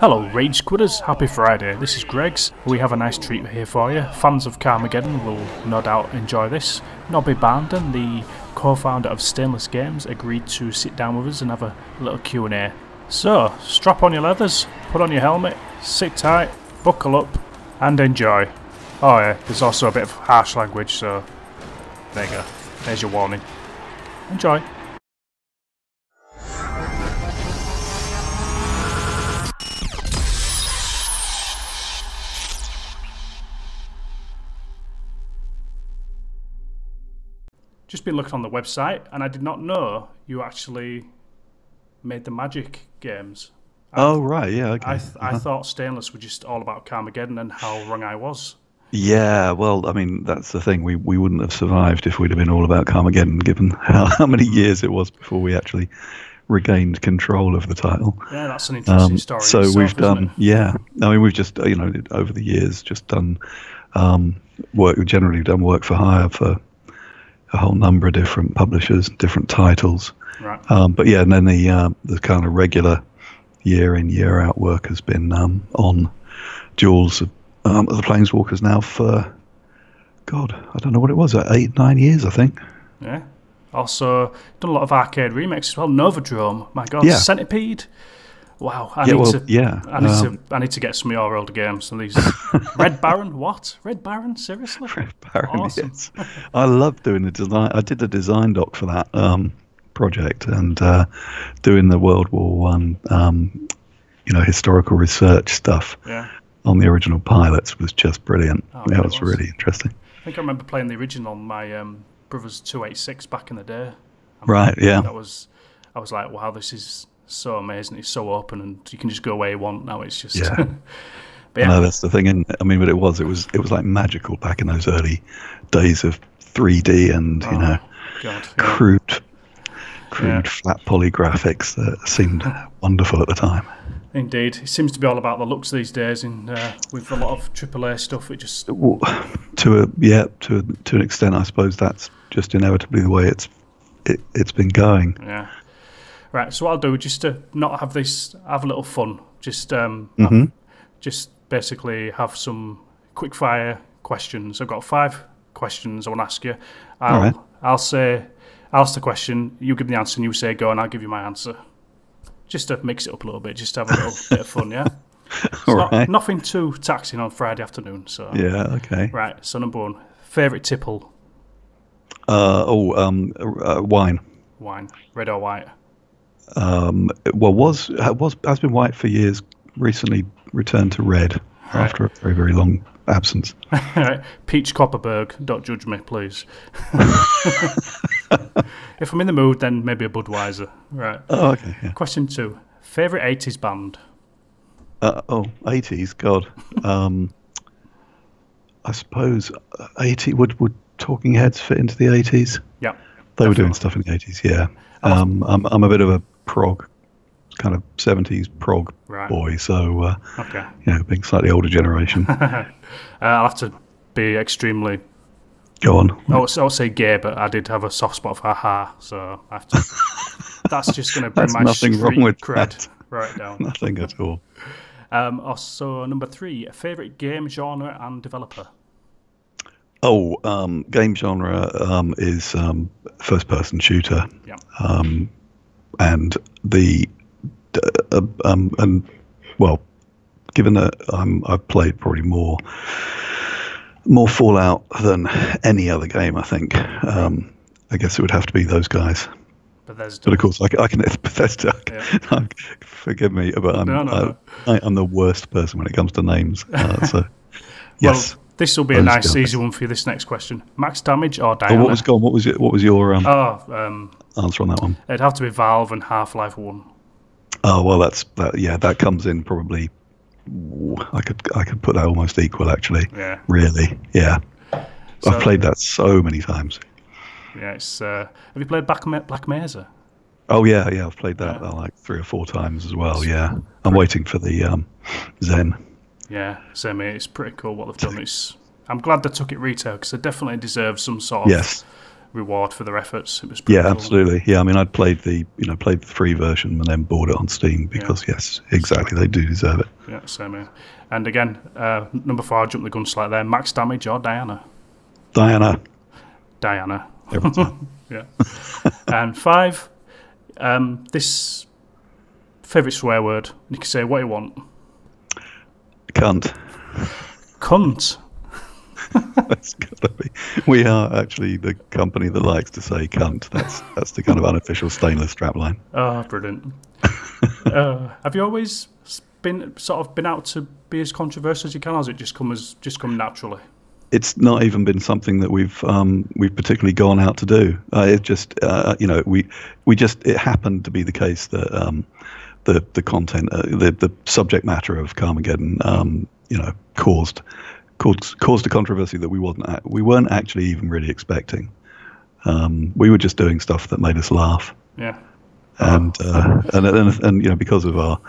Hello Rage Squidders, happy Friday, this is Greg's. We have a nice treat here for you. Fans of Carmageddon will no doubt enjoy this. Nobby Barnden, the co-founder of Stainless Games, agreed to sit down with us and have a little Q&A. So, strap on your leathers, put on your helmet, sit tight, buckle up and enjoy. Oh yeah, there's also a bit of harsh language, so there you go, there's your warning. Enjoy. Just been looking on the website and I did not know you actually made the Magic games. Oh right, yeah, okay. I thought Stainless were just all about Carmageddon, and how wrong I was. Yeah, well, I mean, that's the thing. We wouldn't have survived if we'd have been all about Carmageddon, given how many years it was before we actually regained control of the title. Yeah, that's an interesting story. So itself, we've done, it? yeah. I mean, we've just, over the years, just done work. Generally done work for hire for a whole number of different publishers, different titles. Right. But yeah, and then the kind of regular year in, year out work has been on Duels of the Planeswalkers now for, God, I don't know what it was, 8, 9 years, I think. Yeah. Also, done a lot of arcade remakes as well. Novodrome, my God, yeah. Centipede. Wow, I need to get some of your older games. And these Red Baron, what? Red Baron, seriously? Red Baron, awesome. Yes. I love doing the design. I did the design doc for that project, and doing the World War One, historical research stuff. Yeah. On the original pilots was just brilliant. Oh, yeah, it was really interesting. I think I remember playing the original on my brother's 286 back in the day. Right, yeah. I was like, wow, this is so amazing. It's so open, and you can just go where you want. Now it's just yeah. But yeah. No, that's the thing. But it was like magical back in those early days of 3D and crude flat poly graphics that seemed wonderful at the time. Indeed, it seems to be all about the looks these days, and with a lot of AAA stuff, it just to an extent, I suppose that's just inevitably the way it's been going. Yeah. Right. So what I'll do, just to not have this, have a little fun. Just just basically have some quick fire questions. I've got 5 questions I want to ask you. I'll ask the question, you give me the answer, and you say go, and I'll give you my answer. Just to mix it up a little bit, just to have a little bit of fun, yeah? Right. Nothing too taxing on Friday afternoon. So yeah, okay. Right, so number 1, favourite tipple? Wine. Wine, red or white? Has been white for years. Recently returned to red after a very, very long absence. Right. Peach Copperberg, don't judge me, please. If I'm in the mood, then maybe a Budweiser. Right. Oh, okay. Yeah. Question 2, favourite 80s band? 80s, God. I suppose 80 would Talking Heads fit into the 80s? Yeah. They were doing stuff in the 80s, yeah. I'm a bit of a prog, kind of 70s prog boy, so being slightly older generation. I'll have to be extremely. Go on. I would say gay, but I did have a soft spot for a-ha, so I have to. That's just going to bring my nothing wrong with cred that. right down. Nothing at all. Also, number 3, favourite game genre and developer? Game genre is first-person shooter. Yeah. And given that I've played probably more Fallout than any other game, I think. I guess it would have to be those guys. Bethesda. But of course, I can Bethesda. Yeah. Forgive me, but I'm the worst person when it comes to names. So yes. Well, this will be a nice, easy one for you. This next question: max damage or Diana? What was your answer on that one? It'd have to be Valve and Half-Life 1. Oh well, that comes in probably. I could put that almost equal, actually. Yeah. Really, yeah. So, I've played that so many times. Yeah, it's. Have you played Black Mesa? Oh yeah, I've played that like 3 or 4 times as well. Yeah, I'm waiting for the Zen. Yeah, same here. It's pretty cool what they've done. I'm glad they took it retail because they definitely deserve some sort of reward for their efforts. It was pretty cool. Absolutely. Yeah, I mean, I'd played the free version and then bought it on Steam because yes, exactly, they do deserve it. Yeah, same here. And again, number 4, I jumped the gun slightly there. Max Damage or Diana? Diana. Every time. Yeah. And 5, this favourite swear word. You can say what you want. Cunt. Cunt. That's gotta be. We are actually the company that likes to say cunt. That's the kind of unofficial stainless strapline. Oh, brilliant. Have you always been out to be as controversial as you can, or has it just come naturally? It's not even been something that we've particularly gone out to do. It just it happened to be the case that the content, the subject matter of Carmageddon, caused a controversy that we weren't actually even really expecting. We were just doing stuff that made us laugh. Yeah. And because of our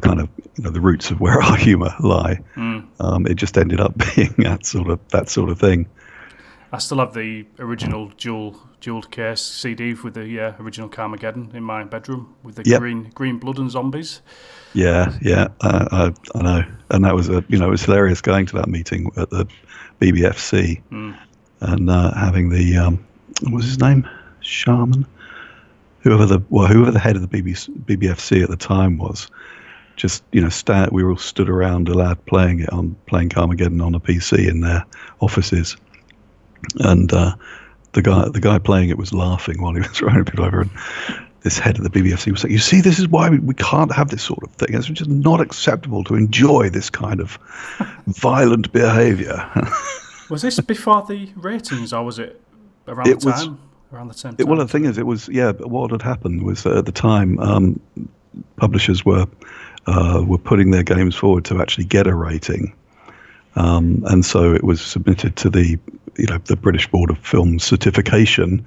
kind of the roots of where our humour lie, it just ended up being that sort of thing. I still have the original jeweled case CD with the original Carmageddon in my bedroom with the green blood and zombies. Yeah, I know, and that was it was hilarious going to that meeting at the BBFC and having the what was his name, Shaman, whoever the head of the BBFC at the time was. Just we were all stood around, allowed playing Carmageddon on a PC in their offices, and the guy playing it was laughing while he was running people over, and this head of the BBFC was saying, "You see, this is why we can't have this sort of thing. It's just not acceptable to enjoy this kind of violent behaviour." Was this before the ratings, or was it around the time? Around the same time? Well, the thing is, it was but what had happened was that at the time, publishers were putting their games forward to actually get a rating, and so it was submitted to the British Board of Film Certification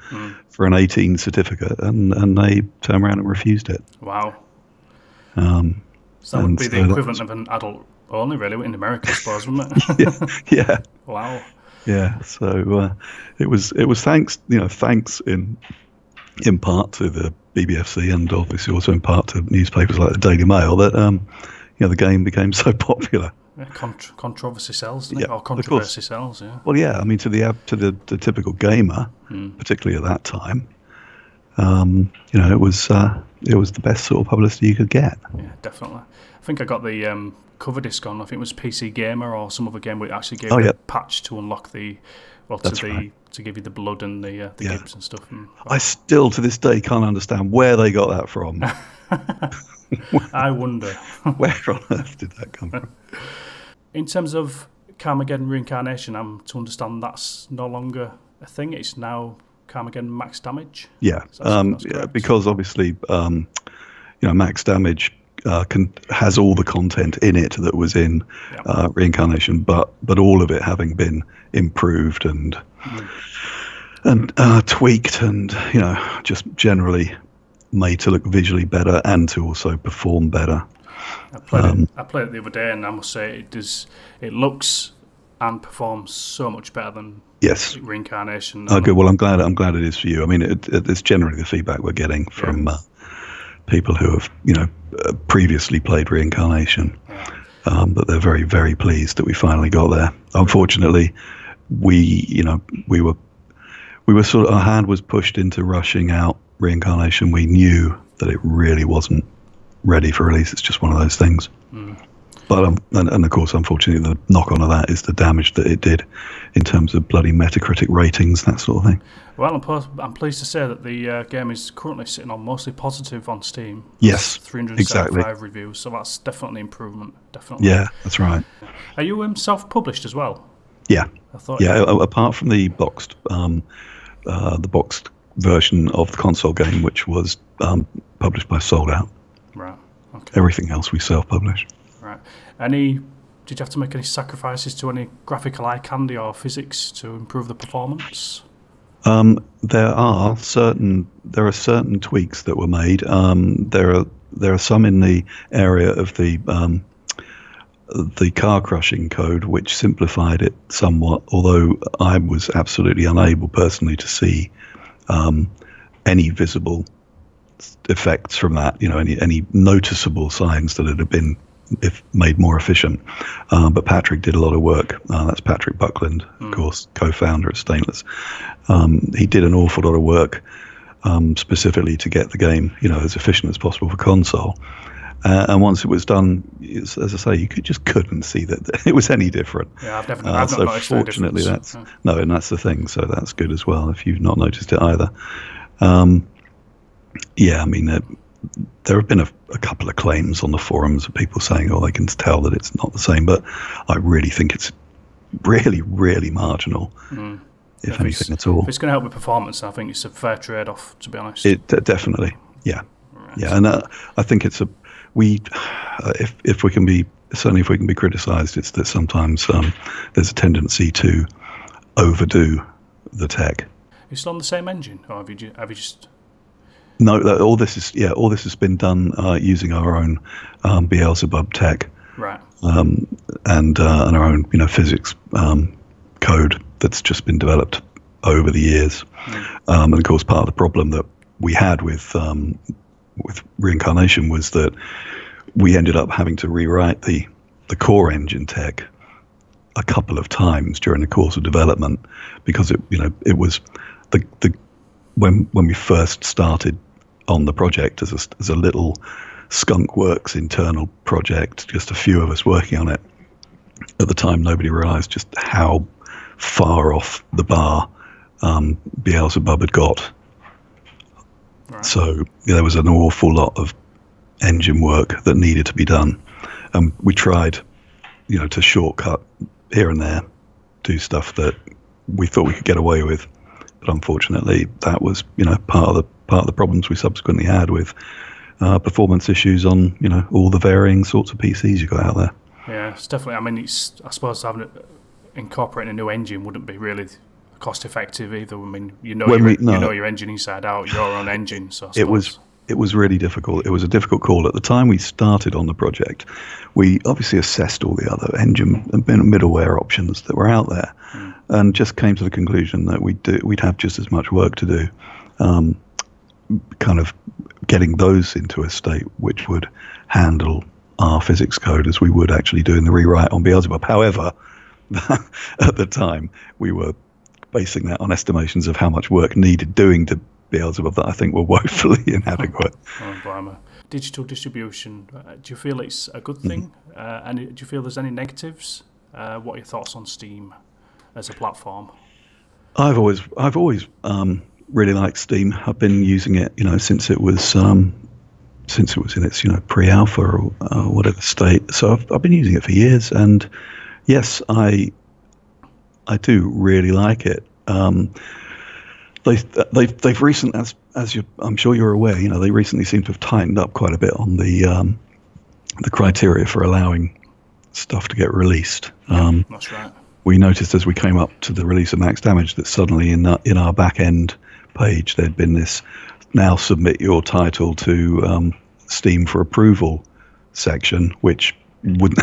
for an 18 certificate, and they turned around and refused it. Wow. So that would be the equivalent of an adult only, really, in America, I suppose, wouldn't it? Yeah. Wow. Yeah. So it was thanks in part to the BBFC and obviously also in part to newspapers like the Daily Mail that the game became so popular. Yeah, controversy sells, doesn't it? Or controversy sells, yeah. Well, yeah, I mean, to the typical gamer, particularly at that time, it was the best sort of publicity you could get. Yeah, definitely. I think I got the cover disc on. I think it was PC Gamer or some other game where it actually gave you a patch to unlock to give you the blood and the gibs and stuff. And, I still to this day can't understand where they got that from. I wonder. Where on earth did that come from? In terms of Carmageddon Reincarnation, I'm to understand that's no longer a thing. It's now Carmageddon Max Damage. Yeah, because obviously, Max Damage has all the content in it that was in Reincarnation, but all of it having been improved and tweaked and just generally made to look visually better and to also perform better. I played it the other day, and I must say it looks and performs so much better than Reincarnation. Oh, good. Well, I'm glad it is for you. I mean, it's generally the feedback we're getting from people who have previously played Reincarnation, that they're very, very pleased that we finally got there. Unfortunately, we were sort of, our hand was pushed into rushing out Reincarnation. We knew that it really wasn't ready for release. It's just one of those things. But and of course, unfortunately, the knock-on of that is the damage that it did in terms of bloody Metacritic ratings, that sort of thing. Well, I'm pleased to say that the game is currently sitting on mostly positive on Steam. Yes, 375 reviews, so that's definitely improvement. Definitely. Yeah, that's right. Are you self-published as well? Yeah. I thought. Yeah, apart from the boxed version of the console game, which was published by Sold Out. Right. Okay. Everything else we self-publish. Right. Did you have to make any sacrifices to any graphical eye candy or physics to improve the performance? There are certain tweaks that were made. There are some in the area of the the car crushing code, which simplified it somewhat, although I was absolutely unable personally to see any visible effects from that, any noticeable signs that it had been made more efficient. But Patrick did a lot of work. That's Patrick Buckland, of course, co-founder at Stainless. He did an awful lot of work specifically to get the game, as efficient as possible for console. And once it was done, as I say, you just couldn't see that it was any different. Yeah, I've not so noticed fortunately, and that's the thing. So that's good as well. If you've not noticed it either. Yeah, I mean, there have been a couple of claims on the forums of people saying, "Oh, they can tell that it's not the same," but I really think it's really, really marginal, if anything at all. If it's going to help with performance, I think it's a fair trade-off, to be honest. Definitely, yeah, right. Yeah, and I think it's if we can be criticised, it's that sometimes there's a tendency to overdo the tech. It's on the same engine, or have you just? No, all this has been done using our own Beelzebub tech, right? And our own physics code that's just been developed over the years. And of course, part of the problem that we had with Reincarnation was that we ended up having to rewrite the core engine tech a couple of times during the course of development, because it was when we first started on the project as a little skunk works internal project, just a few of us working on it. At the time, nobody realized just how far off the bar Beelzebub had got. Right. So there was an awful lot of engine work that needed to be done. We tried, to shortcut here and there, do stuff that we thought we could get away with. But unfortunately, that was, part of the problems we subsequently had with performance issues on, all the varying sorts of PCs you got out there. Yeah, it's definitely. I mean, I suppose incorporating a new engine wouldn't be really cost effective either. I mean, you know your engine inside out, your own engine. So it was really difficult. It was a difficult call at the time we started on the project. We obviously assessed all the other engine and middleware options that were out there, and just came to the conclusion that we'd have just as much work to do, kind of getting those into a state which would handle our physics code as we would actually do in the rewrite on Beelzebub. However, at the time we were basing that on estimations of how much work needed doing to Beelzebub that I think were woefully inadequate. Digital distribution, do you feel it's a good thing? And do you feel there's any negatives? What are your thoughts on Steam as a platform? I've always really liked Steam. I've been using it, since it was in its pre-alpha or whatever state. So I've been using it for years, and yes, I do really like it. They've recently, I'm sure you're aware, they recently seem to have tightened up quite a bit on the criteria for allowing stuff to get released. That's right. We noticed as we came up to the release of Max Damage that suddenly in our back end page there'd been this now submit your title to Steam for approval section, which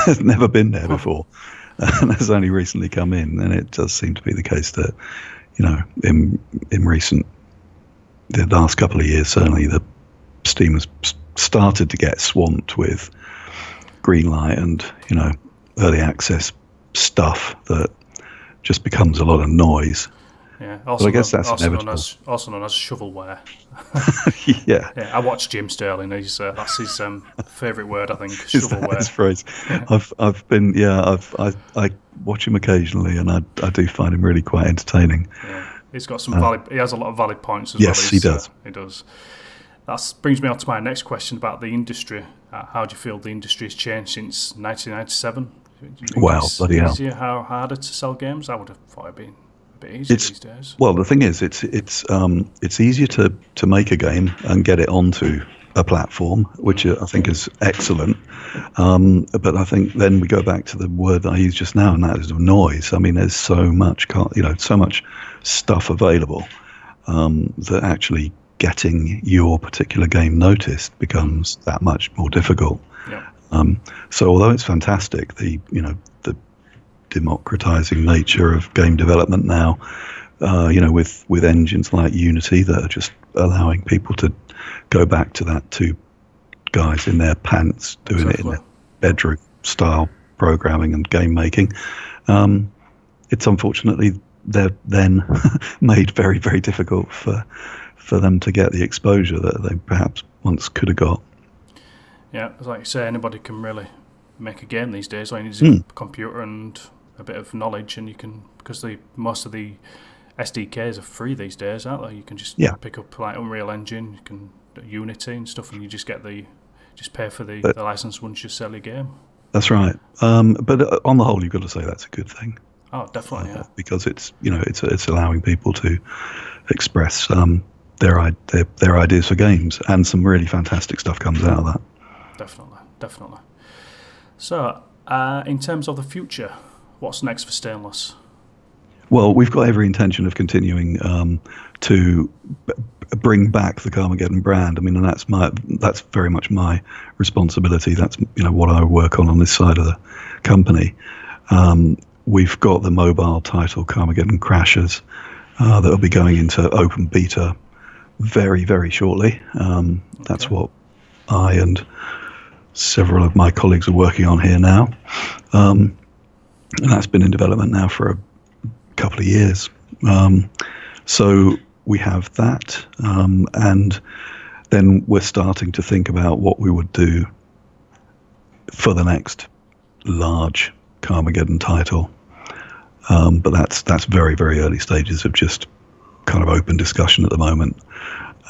has never been there before, and has only recently come in. And it does seem to be the case that in the last couple of years, certainly the Steam has started to get swamped with greenlight and early access stuff that just becomes a lot of noise. Yeah, but I guess that's inevitable. Also known as shovelware. Yeah. I watched Jim Sterling. That's his favourite word, I think. Shovelware. His phrase. Yeah. I watch him occasionally, and I do find him really quite entertaining. Yeah, he's got some valid. He has a lot of valid points as well. Yes, he does. He does. That brings me on to my next question about the industry. How do you feel the industry has changed since 1997? Wow, bloody hell! Easier, how harder to sell games? I would have thought it'd be a bit easier these days. Well, the thing is, it's easier to make a game and get it onto a platform, which I think is excellent. But I think then we go back to the word that I used just now, and that is noise. I mean, there's so much, so much stuff available that actually getting your particular game noticed becomes that much more difficult. Yeah. So although it's fantastic, the democratizing nature of game development now, with engines like Unity that are just allowing people to go back to that two guys in their pants doing it in their bedroom style programming and game making. It's unfortunately they're then made very, very difficult for them to get the exposure that they perhaps once could have got. Yeah, like you say, anybody can really make a game these days. All you need is a computer and a bit of knowledge, and you can, because most of the SDKs are free these days, aren't they? You can just pick up like Unreal Engine, you can Unity and stuff, and you just pay for the license once you sell your game. That's right. But on the whole, you've got to say that's a good thing. Oh, definitely, yeah. Because it's it's allowing people to express their ideas for games, and some really fantastic stuff comes out of that. Definitely. So, in terms of the future, what's next for Stainless? Well, we've got every intention of continuing to bring back the Carmageddon brand. I mean, and that's very much my responsibility. That's what I work on this side of the company. We've got the mobile title Carmageddon Crashers that will be going into open beta very, very shortly. That's what I and several of my colleagues are working on here now. And that's been in development now for a couple of years. So we have that. And then we're starting to think about what we would do for the next large Carmageddon title. But that's very, very early stages of just kind of open discussion at the moment.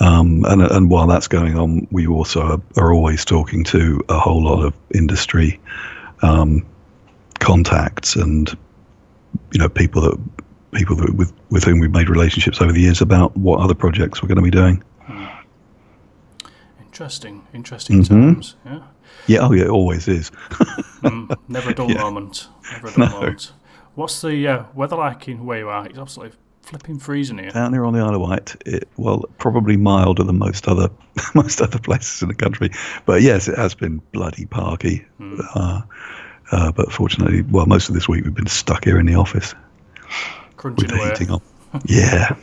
And while that's going on, we also are always talking to a whole lot of industry contacts and people that with whom we've made relationships over the years about what other projects we're going to be doing. Interesting times. Yeah. Yeah. Oh, yeah. It always is. Never a dull moment. Never a dull moment. What's the weather like in where you are? It's absolutely flipping freezing here. Down here on the Isle of Wight, probably milder than most other places in the country. But yes, it has been bloody parky. But fortunately, most of this week we've been stuck here in the office. Crunching away. Heating on. Yeah.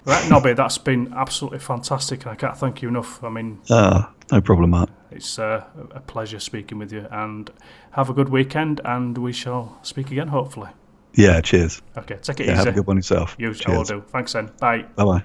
Right, Nobby, that's been absolutely fantastic, and I can't thank you enough. I mean, no problem, Matt. It's a pleasure speaking with you, and have a good weekend, and we shall speak again, hopefully. Yeah, cheers. Okay, take it easy. Have a good one yourself. I will do. Thanks then. Bye. Bye-bye.